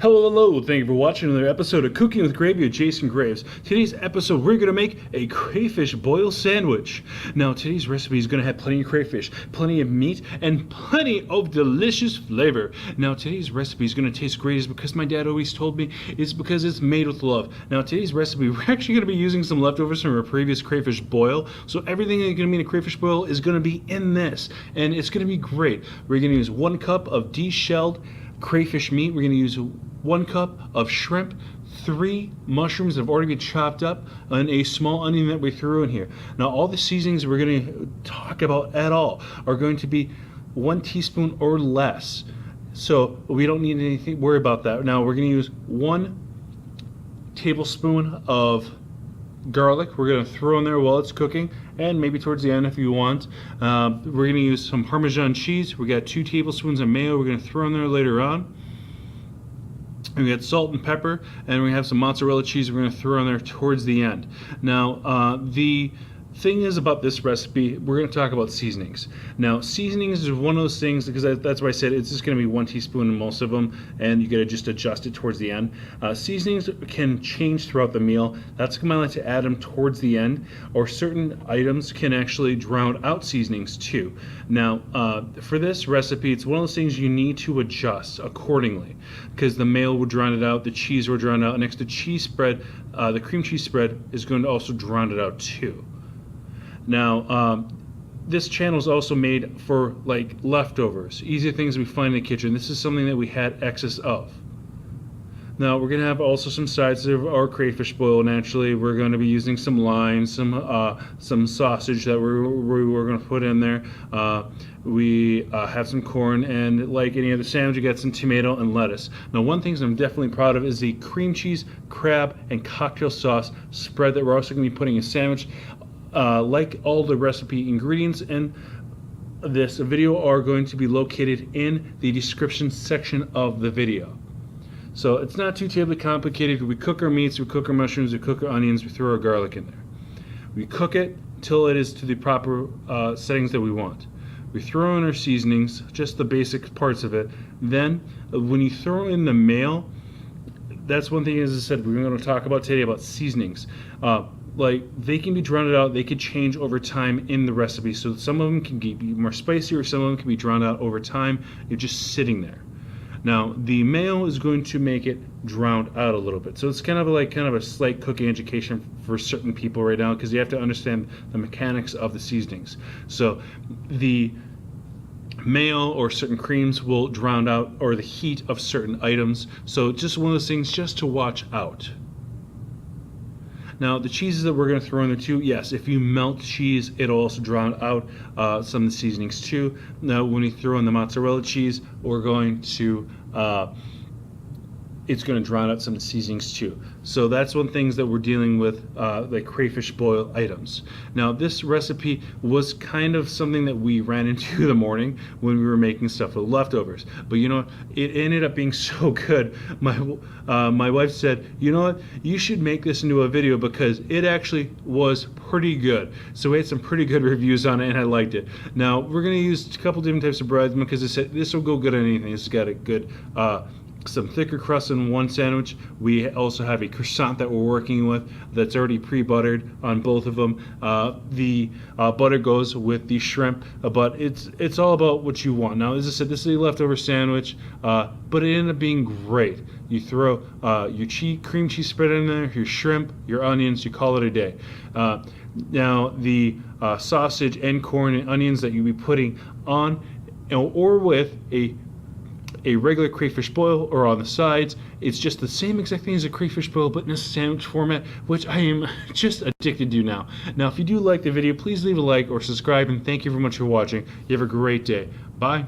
Hello, thank you for watching another episode of Cooking with Gravy with Jason Graves. Today's episode, we're going to make a crayfish boil sandwich. Now, today's recipe is going to have plenty of crayfish, plenty of meat, and plenty of delicious flavor. Now, today's recipe is going to taste great is because my dad always told me it's because it's made with love. Now, today's recipe, we're actually going to be using some leftovers from our previous crayfish boil. So everything that's going to be in a crayfish boil is going to be in this, and it's going to be great. We're going to use 1 cup of de-shelled crayfish meat. We're going to use 1 cup of shrimp, 3 mushrooms that have already been chopped up, and a small onion that we threw in here. Now, all the seasonings we're going to talk about at all are going to be 1 teaspoon or less. So we don't need anything worry about that. Now we're going to use 1 tablespoon of garlic. We're going to throw in there while it's cooking, and maybe towards the end if you want. We're going to use some Parmesan cheese. We got 2 tablespoons of mayo we're going to throw in there later on. And we got salt and pepper, and we have some mozzarella cheese we're going to throw in there towards the end. Now, the thing is about this recipe, we're going to talk about seasonings. Now, seasonings is one of those things, because that's why I said it's just going to be 1 teaspoon in most of them, and you got to just adjust it towards the end. Seasonings can change throughout the meal. That's why I like to add them towards the end, or certain items can actually drown out seasonings too. Now, for this recipe, it's one of those things you need to adjust accordingly, because the mayo will drown it out, the cheese will drown it out, and next to cheese spread, the cream cheese spread is going to also drown it out too. Now, this channel is also made for like leftovers, easy things we find in the kitchen. This is something that we had excess of. Now, we're going to have also some sides of our crayfish boil. Naturally, we're going to be using some lime, some sausage that we're going to put in there. We have some corn, and like any other sandwich, you got some tomato and lettuce. Now, one thing I'm definitely proud of is the cream cheese, crab, and cocktail sauce spread that we're also going to be putting in a sandwich. Like all the recipe ingredients in this video are going to be located in the description section of the video. So it's not too terribly complicated. We cook our meats, we cook our mushrooms, we cook our onions, we throw our garlic in there. We cook it till it is to the proper settings that we want. We throw in our seasonings, just the basic parts of it. Then when you throw in the mayo, that's one thing, as I said, we're going to talk about today about seasonings. Like, they can be drowned out, they could change over time in the recipe. So some of them can be more spicy, or some of them can be drowned out over time. You're just sitting there. Now, the mayo is going to make it drowned out a little bit. So it's kind of a slight cooking education for certain people right now, because you have to understand the mechanics of the seasonings. So the mayo or certain creams will drown out, or the heat of certain items. So just one of those things just to watch out. Now, the cheeses that we're going to throw in there too, yes, if you melt cheese, it'll also drown out some of the seasonings too. Now, when you throw in the mozzarella cheese, we're going to it's going to drown out some of the seasonings too. So that's one things that we're dealing with, like crayfish boil items. Now, this recipe was kind of something that we ran into the morning when we were making stuff with leftovers. But you know, it ended up being so good. My wife said, you know what, you should make this into a video because it actually was pretty good. So we had some pretty good reviews on it, and I liked it. Now, we're going to use a couple different types of bread because I said this will go good on anything. It's got a good some thicker crust in one sandwich. We also have a croissant that we're working with that's already pre-buttered on both of them. The butter goes with the shrimp, but it's all about what you want. Now, as I said, this is a leftover sandwich, but it ended up being great. You throw your cream cheese spread in there, your shrimp, your onions, you call it a day. Now, the sausage and corn and onions that you'll be putting on or with a regular crayfish boil or on the sides, it's just the same exact thing as a crayfish boil, but in a sandwich format, which I am just addicted to now. Now, if you do like the video, please leave a like or subscribe, and thank you very much for watching. You have a great day. Bye.